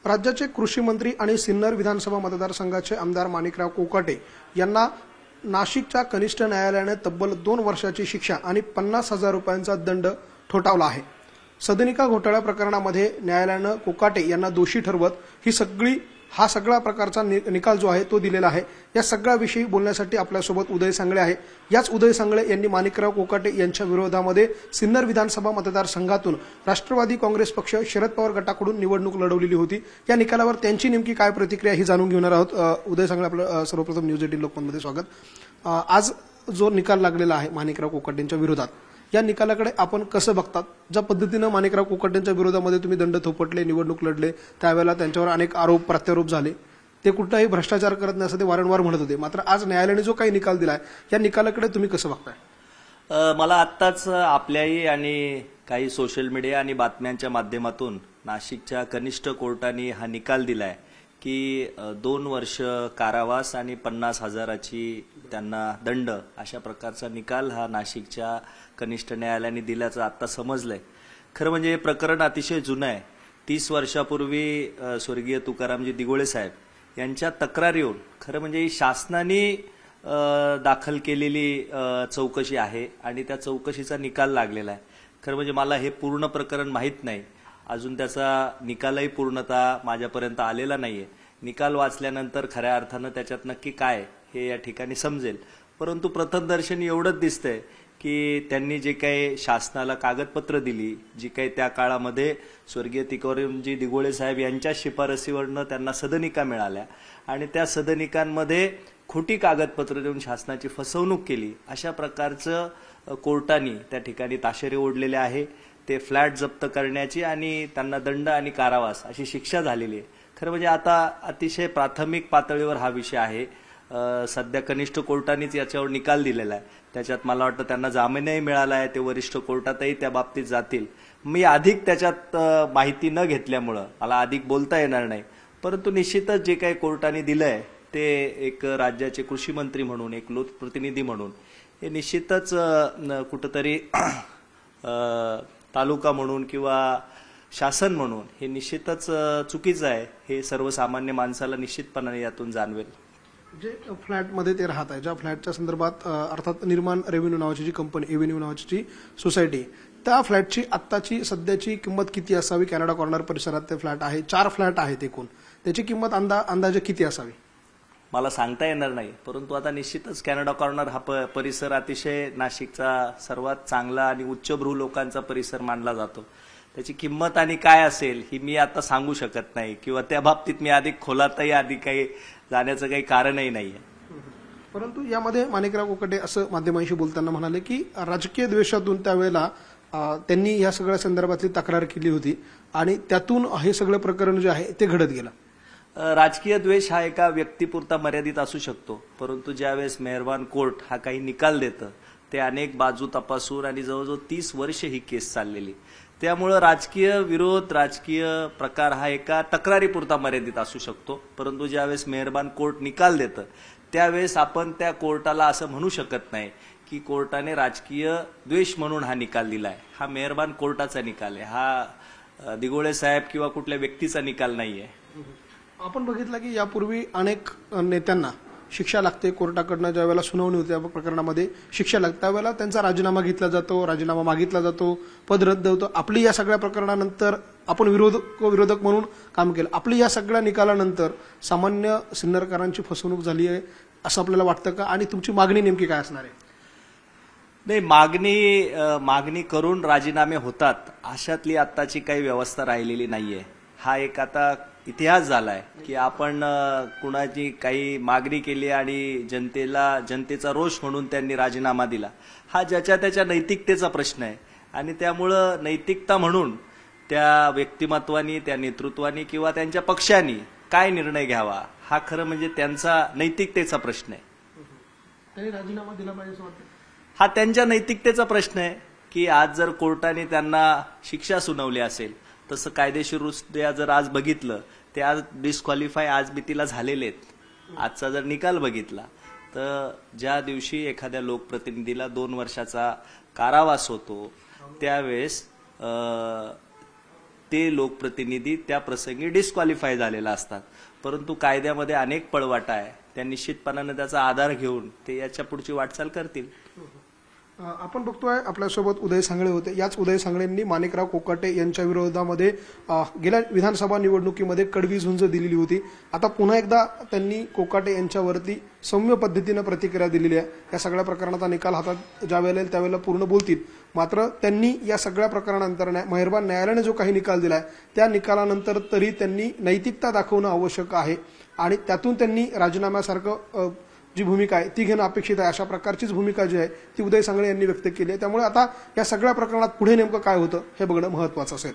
राज्याचे कृषी मंत्री आणि सिन्नर विधानसभा मतदारसंघाचे आमदार माणिकराव कोकाटे यांना नाशिकच्या कनिष्ठ न्यायालयाने तब्बल 2 वर्षाची शिक्षा आणि 50,000 रुपयांचा दंड ठोठावला आहे। सदनिका घोटाळा प्रकरणामध्ये न्यायालयाने कोकाटे यांना दोषी ठरवत हा सगळा प्रकारचा निकाल जो आहे तो दिलेला आहे। या सगळ्याविषयी बोलण्यासाठी आपल्यासोबत उदय सांगळे आहे। याच उदय सांगळे यांनी माणिकराव कोकाटे यांच्या विरोधामध्ये सिन्नर विधानसभा मतदारसंघातून राष्ट्रवादी काँग्रेस पक्ष शरद पवार गटाकडून निवडणूक लढवलेली होती। या निकालावर त्यांची नेमकी काय प्रतिक्रिया ही जाणून घेणार आहोत। उदय सांगळे, आपलं सर्वप्रथम न्यूज 18 लोकमतमध्ये स्वागत। आज जो निकाल लागलेला आहे माणिकराव कोकाटेंच्या विरोधात, या निकालाकडे आपण कसं बघतात? ज्या पद्धतीने माणिकराव कोकाटेंच्या विरोधामध्ये तुम्ही दंड थोपटले, निवडणूक लढले, त्यावेळेला त्यांच्यावर अनेक आरोप प्रत्यारोप झाले, ते कुठलाही भ्रष्टाचार करत नाही असं ते वारंवार म्हणत होते। मात्र आज न्यायालयाने जो काही निकाल दिलाय, या निकालाकडे तुम्ही कसं बघताय? मला आत्ताच आपल्याही आणि काही सोशल मीडिया आणि बातम्यांच्या माध्यमातून नाशिकच्या कनिष्ठ कोर्टाने हा निकाल दिलाय की 2 वर्ष कारावास आणि 50,000ची त्यांना दंड, अशा प्रकारचा निकाल हा नाशिकच्या कनिष्ठ न्यायालयाने दिल्याचं आता समजलंय। खरं म्हणजे हे प्रकरण अतिशय जुनं आहे। 30 वर्षापूर्वी स्वर्गीय तुकारामजी दिघोळे साहेब यांच्या तक्रारीवर खरं म्हणजे शासनाने दाखल केलेली चौकशी आहे आणि त्या चौकशीचा निकाल लागलेला आहे। खरं म्हणजे मला हे पूर्ण प्रकरण माहीत नाही, अजून त्याचा निकालही पूर्णतः माझ्यापर्यंत आलेला नाहीये। निकाल वाचल्यानंतर खऱ्या अर्थानं त्याच्यात नक्की काय हे या ठिकाणी समजेल। परंतु प्रथमदर्शनी एवढंच दिसतंय की त्यांनी जे काही शासनाला कागदपत्र दिली, जी काही त्या काळामध्ये स्वर्गीय तुकारामजी दिघोळे साहेब यांच्या शिफारसीवरनं त्यांना सदनिका मिळाल्या आणि त्या सदनिकांमध्ये खोटी कागदपत्र देऊन शासनाची फसवणूक केली, अशा प्रकारचं कोर्टाने त्या ठिकाणी ताशेरे ओढलेले आहे। ते फ्लॅट जप्त करण्याची आणि त्यांना दंड आणि कारावास अशी शिक्षा झालेली आहे। खरं म्हणजे आता अतिशय प्राथमिक पातळीवर हा विषय आहे। सध्या कनिष्ठ कोर्टानेच याच्यावर निकाल दिलेला आहे। त्याच्यात मला वाटतं त्यांना जामीनही मिळाला आहे, ते वरिष्ठ कोर्टातही त्या बाबतीत जातील। मी अधिक त्याच्यात माहिती न घेतल्यामुळं मला अधिक बोलता येणार नाही, परंतु निश्चितच जे काही कोर्टाने दिलंय ते एक राज्याचे कृषी मंत्री म्हणून, एक लोकप्रतिनिधी म्हणून हे निश्चितच कुठंतरी तालुका म्हणून किंवा शासन म्हणून हे निश्चितच चुकीचं आहे, हे सर्वसामान्य माणसाला निश्चितपणाने यातून जाणवेल। जे फ्लॅटमध्ये ते राहत आहे, ज्या फ्लॅटच्या संदर्भात अर्थात निर्माण रेव्हेन्यू नावाची जी कंपनी, एव्हेन्यू नावाची जी सोसायटी, त्या फ्लॅटची आत्ताची सध्याची किंमत किती असावी? कॅनडा कॉर्नर परिसरात ते फ्लॅट आहे, 4 फ्लॅट आहेत एकूण, त्याची किंमत अंदाजे किती असावी मला सांगता येणार नाही। परंतु आता निश्चितच कॅनडा कॉर्नर हा परिसर अतिशय नाशिकचा सर्वात चांगला आणि उच्चभ्रू लोकांचा परिसर मानला जातो। त्याची किंमत आणि काय असेल ही मी आता सांगू शकत नाही, किंवा त्या बाबतीत मी अधिक खोलातही आधी काही जाण्याचं काही कारणही नाहीये। परंतु यामध्ये माणिकराव कोकाटे असं माध्यमांशी बोलताना म्हणाले की राजकीय द्वेषातून त्यावेळेला त्यांनी या सगळ्या संदर्भातली तक्रार केली होती आणि त्यातून हे सगळं प्रकरण जे आहे ते घडत गेलं। राजकीय द्वेष हा एका व्यक्तीपुरता मर्यादित असू शकतो, परंतु ज्यावेळेस मेहरबान कोर्ट हा काही निकाल देतं ते अनेक बाजू तपासून आणि जवळजवळ 30 वर्ष ही केस चाललेली, त्यामुळे राजकीय विरोध, राजकीय प्रकार हा एका तक्रारीपुरता मर्यादित असू शकतो। परंतु ज्यावेळेस मेहरबान कोर्ट निकाल देतं त्यावेळेस आपण त्या कोर्टाला असं म्हणू शकत नाही की कोर्टाने राजकीय द्वेष म्हणून हा निकाल दिलाय। हा मेहरबान कोर्टाचा निकाल आहे, हा दिघोळे साहेब किंवा कुठल्या व्यक्तीचा निकाल नाहीये। आपण बघितलं की यापूर्वी अनेक नेत्यांना शिक्षा लागते कोर्टाकडनं, ज्यावेळेला सुनावणी होते त्या प्रकरणामध्ये शिक्षा लागते त्यावेळेला त्यांचा राजीनामा घेतला जातो, राजीनामा मागितला जातो, पद रद्द होतं। आपली या सगळ्या प्रकरणानंतर आपण विरोधक म्हणून काम केलं, आपली या सगळ्या निकालानंतर सामान्य सिन्नरकरांची फसवणूक झाली आहे असं आपल्याला वाटतं का? आणि तुमची मागणी नेमकी काय असणार आहे? नाही, मागणी करून राजीनामे होतात अशातली आत्ताची काही व्यवस्था राहिलेली नाहीये। हा एक आता इतिहास झालाय की आपण कुणाची काही मागणी केली आणि जनतेचा रोष म्हणून त्यांनी राजीनामा दिला। हा ज्याच्या त्याच्या नैतिकतेचा प्रश्न आहे आणि त्यामुळं नैतिकता म्हणून त्या व्यक्तिमत्वानी, त्या नेतृत्वानी किंवा त्यांच्या पक्षांनी काय निर्णय घ्यावा हा खरं म्हणजे त्यांचा नैतिकतेचा प्रश्न आहे। त्यांनी राजीनामा दिला पाहिजे असं वाटतं? हा त्यांच्या नैतिकतेचा प्रश्न आहे की आज जर कोर्टाने त्यांना शिक्षा सुनावली असेल, तसं कायदेशीरदृष्ट्या जर आज बघितलं ते आज डिस्क्वालिफाय आज भीतीला झालेले आहेत। आजचा जर निकाल बघितला तर ज्या दिवशी एखाद्या लोकप्रतिनिधीला 2 वर्षाचा कारावास होतो त्यावेळेस ते लोकप्रतिनिधी त्या प्रसंगी डिस्क्वालिफाय झालेला असतात. परंतु कायद्यामध्ये अनेक पळवाटा आहे, त्या निश्चितपणाने त्याचा आधार घेऊन ते याच्या पुढची वाटचाल करतील. आपण बघतोय आपल्यासोबत उदय सांगळे होते. याच उदय सांगळेंनी माणिकराव कोकाटे यांच्या विरोधामध्ये गेल्या विधानसभा निवडणुकीमध्ये कडवी झुंज दिलेली होती. आता पुन्हा एकदा त्यांनी कोकाटे यांच्यावरती सौम्य पद्धतीनं प्रतिक्रिया दिलेली आहे. या सगळ्या प्रकरणाचा निकाल हातात ज्या वेळेला त्यावेळेला पूर्ण बोलतील. मात्र त्यांनी या सगळ्या प्रकरणानंतर मेहरबान न्यायालयाने जो काही निकाल दिलाय त्या निकालानंतर तरी त्यांनी नैतिकता दाखवणं आवश्यक आहे आणि त्यातून त्यांनी राजीनाम्यासारखं जी भूमिका आहे ती घेणं अपेक्षित आहे. अशा प्रकारचीच भूमिका जी आहे ती उदय सांगळे यांनी व्यक्त केली आहे. त्यामुळे आता या सगळ्या प्रकरणात पुढे नेमकं काय होतं हे बघणं महत्त्वाचं असेल.